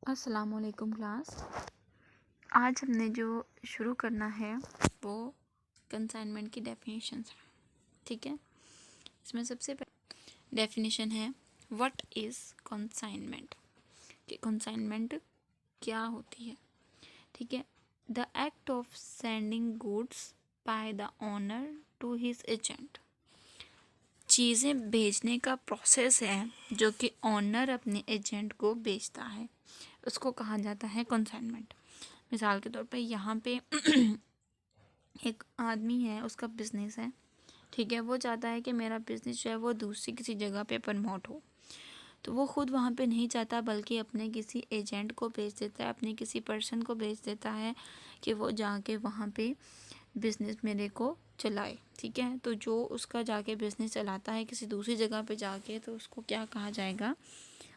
अस्सलामुअलैकुम क्लास। आज हमने जो शुरू करना है वो कंसाइनमेंट की डेफिनेशंस है। ठीक है, इसमें सबसे पहले डेफिनेशन है व्हाट इज़ कंसाइनमेंट, कि कंसाइनमेंट क्या होती है। ठीक है, the act of sending goods by the owner to his agent, चीज़ें भेजने का प्रोसेस है जो कि ओनर अपने एजेंट को भेजता है, उसको कहा जाता है कंसाइनमेंट। मिसाल के तौर पे यहाँ पे एक आदमी है, उसका बिजनेस है। ठीक है, वो चाहता है कि मेरा बिजनेस जो है वो दूसरी किसी जगह पे प्रमोट हो, तो वो खुद वहाँ पे नहीं चाहता बल्कि अपने किसी एजेंट को भेज देता है, अपने किसी पर्सन को भेज देता है कि वो जाके वहाँ पे बिज़नेस मेरे को चलाए। ठीक है, तो जो उसका जाके बिज़नेस चलाता है किसी दूसरी जगह पे जाके, तो उसको क्या कहा जाएगा,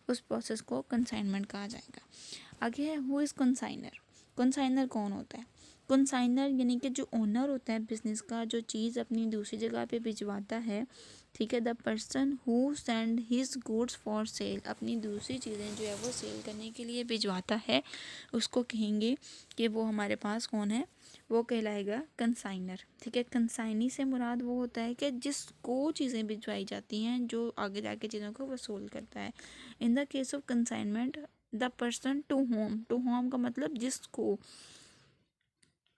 उस प्रोसेस को कंसाइनमेंट कहा जाएगा। आगे है हु इज़ कंसाइनर। कंसाइनर कौन होता है? कंसाइनर यानी कि जो ओनर होता है बिज़नेस का, जो चीज़ अपनी दूसरी जगह पे भिजवाता है। ठीक है, the person who send his goods for sale, अपनी दूसरी चीज़ें जो है वो सेल करने के लिए भिजवाता है, उसको कहेंगे कि वो हमारे पास कौन है, वो कहलाएगा कंसाइनर। ठीक है, कंसाइनी से मुराद वो होता है कि जिसको चीज़ें भिजवाई जाती हैं, जो आगे जाके चीज़ों को वसूल करता है। In the case of consignment the person to whom का मतलब जिसको,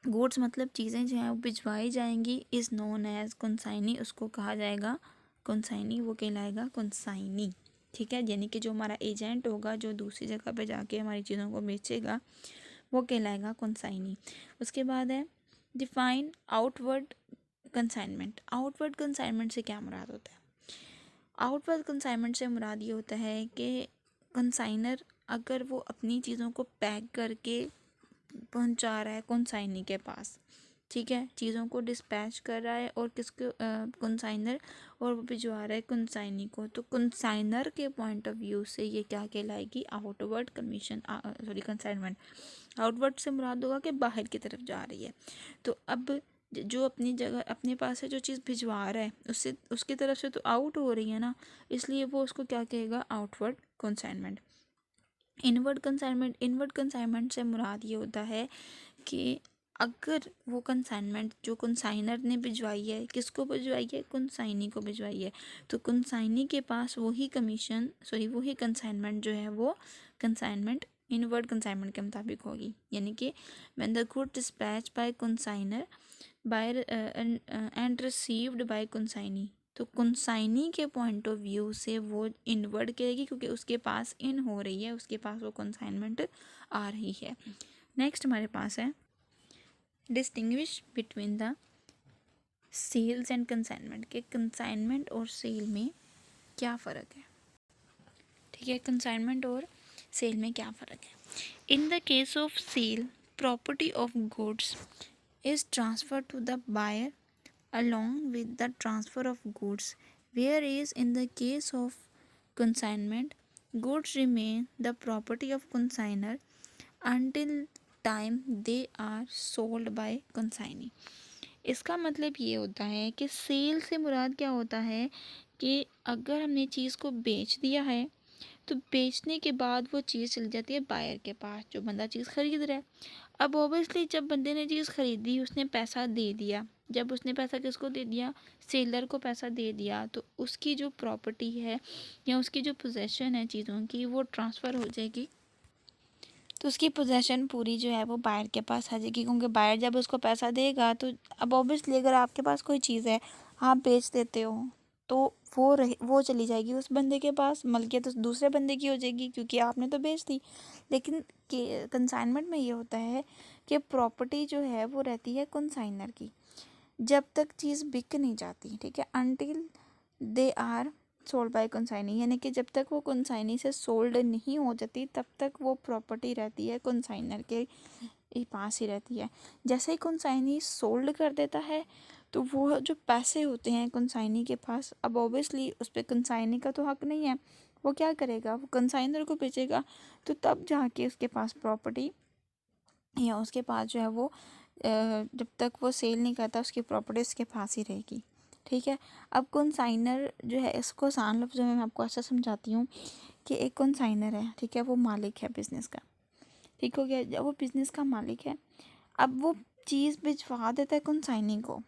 गुड्स मतलब चीज़ें जो हैं वो भिजवाई जाएंगी, इज़ नोन एज कंसाइनी, उसको कहा जाएगा कंसाइनी, वो कहलाएगा कंसाइनी। ठीक है, यानी कि जो हमारा एजेंट होगा जो दूसरी जगह पे जाके हमारी चीज़ों को बेचेगा, वो कहलाएगा कंसाइनी। उसके बाद है define outward consignment. Outward consignment से क्या मुराद होता है? आउटवर्ड कंसाइनमेंट से मुराद ये होता है कि कंसाइनर अगर वो अपनी चीज़ों को पैक करके पहुंचा रहा है कंसाइनी के पास, ठीक है, चीज़ों को डिस्पैच कर रहा है और किसको, कंसाइनर, और वो भिजवा रहा है कंसाइनी को, तो कंसाइनर के पॉइंट ऑफ व्यू से ये क्या कहलाएगी, आउटवर्ड कमीशन, कंसाइनमेंट। आउटवर्ड से मुराद होगा कि बाहर की तरफ जा रही है। तो अब जो अपनी जगह अपने पास है, जो चीज़ भिजवा रहा है, उससे उसकी तरफ से तो आउट हो रही है ना, इसलिए वो उसको क्या कहेगा, आउटवर्ड कंसाइनमेंट। इनवर्ड कंसाइनमेंट से मुराद ये होता है कि अगर वो कंसाइनमेंट जो कंसाइनर ने भिजवाई है, किसको भिजवाई है, कंसाइनी को भिजवाई है, तो कंसाइनी के पास वही वही कंसाइनमेंट जो है वो कंसाइनमेंट इनवर्ड कंसाइनमेंट के मुताबिक होगी। यानी कि when the good dispatch by consignor by and received by consignee, तो कंसाइनी के पॉइंट ऑफ व्यू से वो इनवर्ड कहेगी क्योंकि उसके पास इन हो रही है, उसके पास वो कंसाइनमेंट आ रही है। नेक्स्ट हमारे पास है distinguish between the sales and consignment, के कंसाइनमेंट और सेल में क्या फ़र्क है। ठीक है, कंसाइनमेंट और सेल में क्या फ़र्क है। In the case of sale, property of goods is transfer to the buyer along with the transfer of goods, whereas in the case of consignment, goods remain the property of consignor until time they are sold by consignee। इसका मतलब ये होता है कि cell से मुराद क्या होता है कि अगर हमने चीज़ को बेच दिया है, तो बेचने के बाद वो चीज़ चली जाती है बायर के पास, जो बंदा चीज़ ख़रीद रहा है। अब ऑब्वियसली जब बंदे ने चीज़ ख़रीदी, उसने पैसा दे दिया, जब उसने पैसा किसको दे दिया, सेलर को पैसा दे दिया, तो उसकी जो प्रॉपर्टी है या उसकी जो पोजेसन है चीज़ों की, वो ट्रांसफ़र हो जाएगी, तो उसकी पोजेसन पूरी जो है वो बायर के पास आ जाएगी। क्योंकि बायर जब उसको पैसा देगा, तो अब ऑब्वियसली अगर आपके पास कोई चीज़ है, आप बेच देते हो, तो वो चली जाएगी उस बंदे के पास, मलकियत तो दूसरे बंदे की हो जाएगी क्योंकि आपने तो बेच दी। लेकिन कंसाइनमेंट में ये होता है कि प्रॉपर्टी जो है वो रहती है कंसाइनर की जब तक चीज़ बिक नहीं जाती। ठीक है, until they are sold by consignee, यानी कि जब तक वो कंसाइनी से सोल्ड नहीं हो जाती तब तक वो प्रॉपर्टी रहती है कंसाइनर के पास ही रहती है। जैसे ही कंसाइनी सोल्ड कर देता है, तो वो जो पैसे होते हैं कंसाइनी के पास, अब ऑब्वियसली उस पर कंसाइनी का तो हक नहीं है, वो क्या करेगा, वो कंसाइनर को बेचेगा, तो तब जाके उसके पास प्रॉपर्टी या उसके पास जो है वो जब तक वो सेल नहीं करता उसकी प्रॉपर्टी उसके पास ही रहेगी। ठीक है, अब कंसाइनर जो है, इसको आसान लफ्ज़ों में मैं आपको ऐसा समझाती हूँ कि एक कंसाइनर है, ठीक है, वो मालिक है बिज़नेस का। ठीक हो गया। जब वो बिजनेस का मालिक है, अब वो चीज़ भिजवा देता है कंसाइनी को,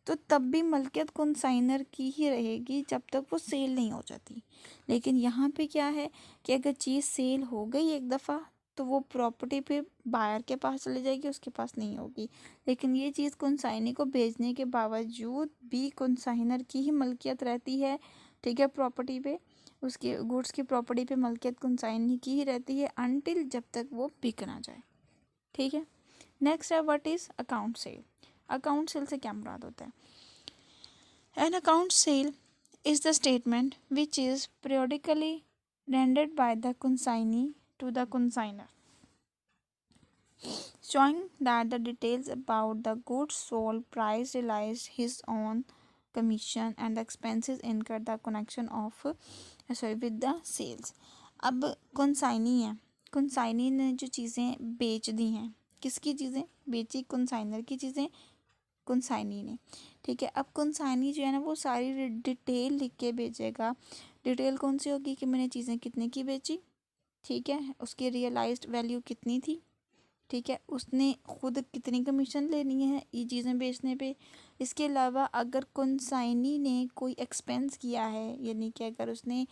तो तब भी मलकियत कंसाइनर की ही रहेगी जब तक वो सेल नहीं हो जाती। लेकिन यहाँ पे क्या है कि अगर चीज़ सेल हो गई एक दफ़ा तो वो प्रॉपर्टी फिर बायर के पास चली जाएगी, उसके पास नहीं होगी। लेकिन ये चीज़ कंसाइनी को भेजने के बावजूद भी कंसाइनर की ही मलकियत रहती है, ठीक है, प्रॉपर्टी पे, उसके गुड्स की प्रॉपर्टी पे मलकियत कंसाइनी की ही रहती है अनटिल जब तक वो बिक ना जाए। ठीक है। नेक्स्ट है what is account cell. Account cell से क्या मुराद होता है? An account sale is the statement which is periodically rendered by the consignee to the consignor, showing that the details about the goods sold, price realized, his own commission and the expenses incurred the connection of with the sales. अब consignee है, consignee ने जो चीज़ें बेच दी हैं, किसकी चीज़ें बेची? कंसाइनर की चीज़ें कंसाइनी ने। ठीक है। अब कंसाइनी जो है ना वो सारी डिटेल लिख के भेजेगा। डिटेल कौन सी होगी कि मैंने चीज़ें कितने की बेची, ठीक है, उसकी रियलाइज्ड वैल्यू कितनी थी, ठीक है, उसने खुद कितनी कमीशन लेनी है ये चीज़ें बेचने पे। इसके अलावा अगर कंसाइनी ने कोई एक्सपेंस किया है, यानी कि अगर उसने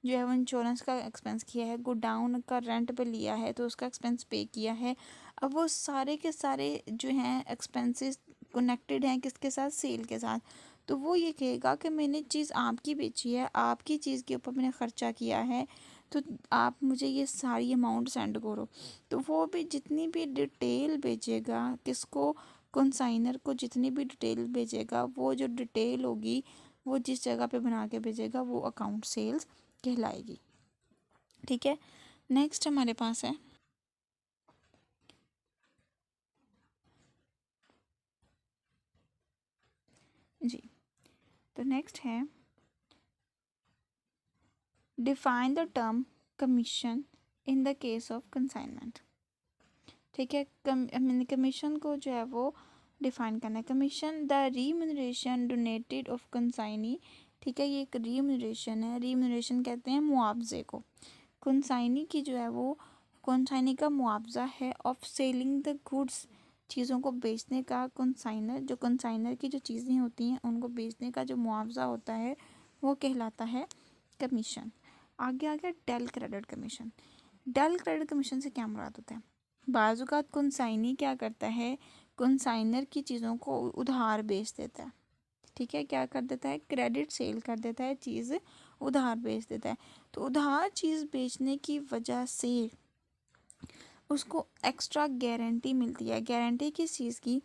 जो है वो इंश्योरेंस का एक्सपेंस किया है, गोडाउन का रेंट पे लिया है तो उसका एक्सपेंस पे किया है। अब वो सारे के सारे जो हैं एक्सपेंसेस कनेक्टेड हैं किसके साथ? सेल के साथ। तो वो ये कहेगा कि मैंने चीज़ आपकी बेची है, आपकी चीज़ के ऊपर मैंने ख़र्चा किया है, तो आप मुझे ये सारी अमाउंट सेंड करो। तो वो भी जितनी भी डिटेल भेजेगा किसको? कंसाइनर को जितनी भी डिटेल भेजेगा, वो जो डिटेल होगी वो जिस जगह पे बना के भेजेगा वो अकाउंट सेल्स कहलाएगी। ठीक है। नेक्स्ट हमारे पास है जी, तो नेक्स्ट है define the term commission in the case of consignment. ठीक है। कमीशन को जो है वो डिफाइन करना है। Commission the रीम्यूनरेशन donated of consignee. ठीक है, ये एक रीम्यूनरेशन है। रीम्यूनरेशन कहते हैं मुआवजे को। कंसाइनी की जो है वो कंसाइनी का मुआवजा है ऑफ सेलिंग द गुड्स, चीज़ों को बेचने का। कंसाइनर जो कंसाइनर की जो चीज़ें होती हैं उनको बेचने का जो मुआवजा होता है वो कहलाता है कमीशन। आगे आ गया del credit commission. Del credit commission से क्या मुराद होता है? बाज़-औक़ात कंसाइनी क्या करता है, कंसाइनर की चीज़ों को उधार बेच देता है। ठीक है, क्या कर देता है? क्रेडिट सेल कर देता है, चीज़ उधार बेच देता है। तो उधार चीज़ बेचने की वजह से उसको एक्स्ट्रा गारंटी मिलती है। गारंटी किस चीज़ की?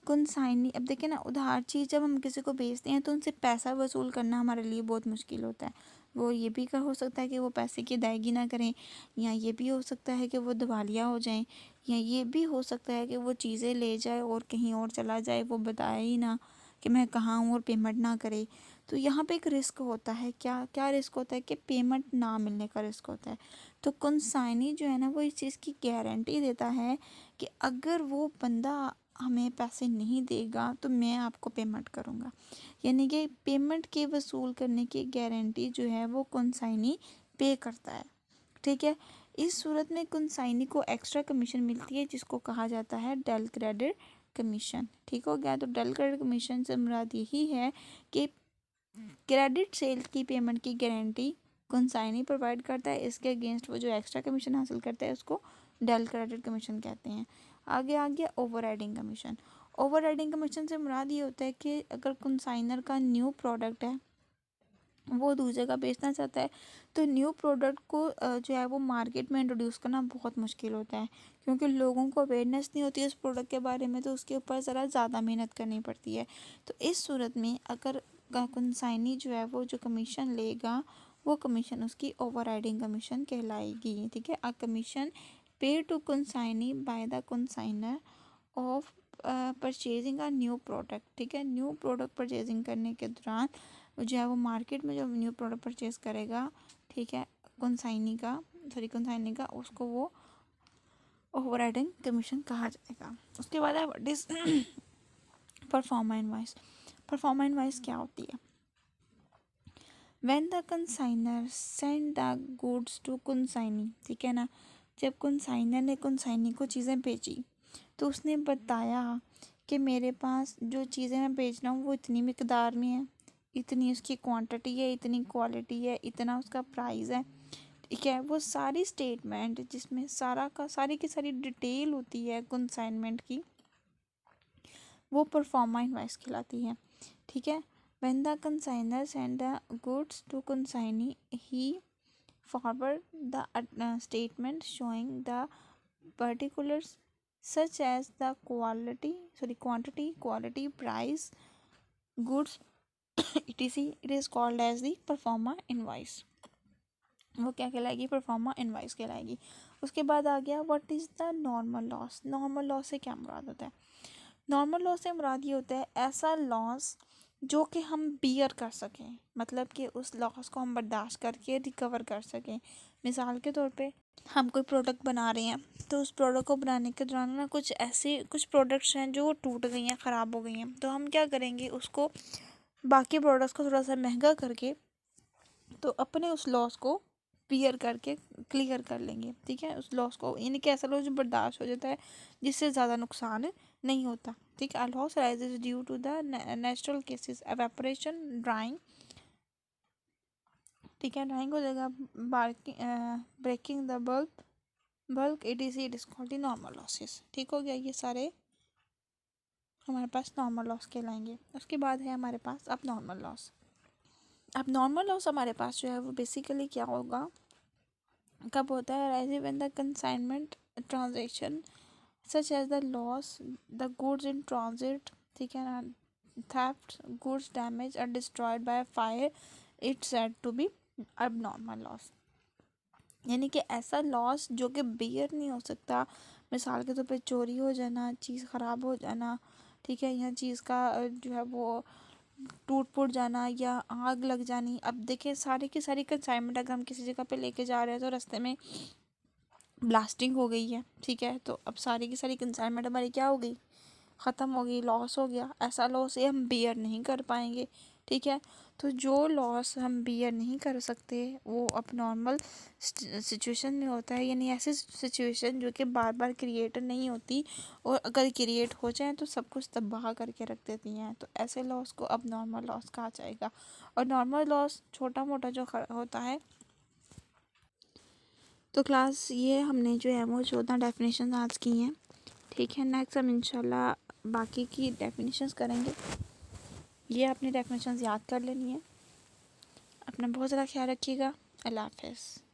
कंसाइनी। अब देखिए ना, उधार चीज़ जब हम किसी को बेचते हैं तो उनसे पैसा वसूल करना हमारे लिए बहुत मुश्किल होता है। वो ये भी हो सकता है कि वो पैसे की अदायगी ना करें, या ये भी हो सकता है कि वो दिवालिया हो जाएं, या ये भी हो सकता है कि वो चीज़ें ले जाए और कहीं और चला जाए, वो बताए ही ना कि मैं कहाँ हूँ और पेमेंट ना करे। तो यहाँ पे एक रिस्क होता है। क्या क्या रिस्क होता है? कि पेमेंट ना मिलने का रिस्क होता है। तो कंसाइनी जो है ना वो इस चीज़ की गारंटी देता है कि अगर वो बंदा हमें पैसे नहीं देगा तो मैं आपको पेमेंट करूँगा। यानी कि पेमेंट के वसूल करने की गारंटी जो है वो कंसाइनी पे करता है। ठीक है। इस सूरत में कंसाइनी को एक्स्ट्रा कमीशन मिलती है जिसको कहा जाता है डेल क्रेडिट कमीशन। ठीक हो गया। तो डेल क्रेडिट कमीशन से मुराद यही है कि क्रेडिट सेल की पेमेंट की गारंटी कंसाइनी प्रोवाइड करता है, इसके अगेंस्ट वो जो एक्स्ट्रा कमीशन हासिल करता है उसको डेल क्रेडिट कमीशन कहते हैं। आगे आ गया over riding commission. Over riding commission से मुराद ये होता है कि अगर कंसाइनर का न्यू प्रोडक्ट है, वो दूसरी जगह बेचना चाहता है, तो न्यू प्रोडक्ट को जो है वो मार्केट में इंट्रोड्यूस करना बहुत मुश्किल होता है, क्योंकि लोगों को अवेयरनेस नहीं होती उस प्रोडक्ट के बारे में, तो उसके ऊपर ज़रा ज़्यादा मेहनत करनी पड़ती है। तो इस सूरत में अगर कंसाइनी जो है वो जो कमीशन लेगा वो कमीशन उसकी ओवर राइडिंग कमीशन कहलाएगी। ठीक है। A commission pay to consignee by the consignor of purchasing a new product. ठीक है। न्यू प्रोडक्ट परचेजिंग करने के दौरान जो है वो मार्केट में जो न्यू प्रोडक्ट परचेज करेगा, ठीक है, कंसाइनी का उसको वो ओवर राइडिंग कमीशन कहा जाएगा। उसके बाद है what is proforma invoice. Proforma invoice क्या होती है? When the consignor send the goods to consignee. ठीक है ना, जब कंसाइनर ने कंसाइनी को चीज़ें बेची तो उसने बताया कि मेरे पास जो चीज़ें मैं बेच रहा हूँ वो इतनी मिकदार में है, इतनी उसकी क्वांटिटी है, इतनी क्वालिटी है, इतना उसका प्राइस है, ठीक है। वो सारी स्टेटमेंट जिसमें सारी की सारी डिटेल होती है कंसाइनमेंट की, वो परफॉर्मा इनवॉइस कहलाती है, ठीक है। When the consignor send the goods to consignee he forward the statement showing the particulars such as the quantity, quality, price, goods, etc. It is called as the performa invoice. वो क्या कहलाएगी? Pro forma invoice कहलाएगी। उसके बाद आ गया what is the normal loss. Normal loss से क्या मुराद होता है? नॉर्मल लॉस से मुराद ये होता है ऐसा लॉस जो कि हम बियर कर सकें, मतलब कि उस लॉस को हम बर्दाश्त करके रिकवर कर सकें। मिसाल के तौर पे हम कोई प्रोडक्ट बना रहे हैं तो उस प्रोडक्ट को बनाने के दौरान ना कुछ प्रोडक्ट्स हैं जो टूट गई हैं, ख़राब हो गई हैं, तो हम क्या करेंगे, उसको बाकी प्रोडक्ट्स को थोड़ा सा महंगा करके तो अपने उस लॉस को बियर करके क्लियर कर लेंगे, ठीक है। उस लॉस को, यानी कि ऐसा लॉस जो बर्दाश्त हो जाता है, जिससे ज़्यादा नुकसान नहीं होता, ठीक है। Loss rises due to the natural causes evaporation, drying, ठीक है। ड्राइंग हो जाएगा, breaking the bulk etc. It is called the normal losses, ठीक हो गया। ये सारे हमारे पास नॉर्मल लॉस कहलाएंगे। उसके बाद है हमारे पास अब नॉर्मल लॉस। अब नॉर्मल लॉस हमारे पास जो है वो बेसिकली क्या होगा, कब होता है? Rise when the consignment transaction such as the loss the goods in transit, ठीक है ना, थेफ्ट, गुड्स डैमेज और destroyed by fire, it's said to be abnormal loss. यानी कि ऐसा लॉस जो कि बेयर नहीं हो सकता, मिसाल के तौर पे चोरी हो जाना, चीज़ ख़राब हो जाना, ठीक है, या चीज़ का जो है वो टूट फूट जाना या आग लग जानी। अब देखिए सारी की सारी कंसाइनमेंट अगर हम किसी जगह पे लेके जा रहे हैं तो रास्ते में ब्लास्टिंग हो गई है, ठीक है, तो अब सारी की सारी कंसाइनमेंट हमारी क्या हो गई? ख़त्म हो गई, लॉस हो गया। ऐसा लॉस ये हम बियर नहीं कर पाएंगे, ठीक है। तो जो लॉस हम बियर नहीं कर सकते वो अब नॉर्मल सिचुएशन में होता है, यानी ऐसी सिचुएशन जो कि बार बार क्रिएट नहीं होती और अगर क्रिएट हो जाए तो सब कुछ तबाह करके रख देती हैं, तो ऐसे लॉस को अब नॉर्मल लॉस कहा जाएगा। और नॉर्मल लॉस छोटा मोटा जो होता है। तो क्लास ये हमने जो है वो 14 डेफिनेशन आज की हैं, ठीक है। नेक्स्ट हम इंशाल्लाह बाकी की डेफिनेशंस करेंगे। ये अपनी डेफिनेशंस याद कर लेनी है। अपना बहुत ज़्यादा ख्याल रखिएगा। अल्लाह हाफ़िज़।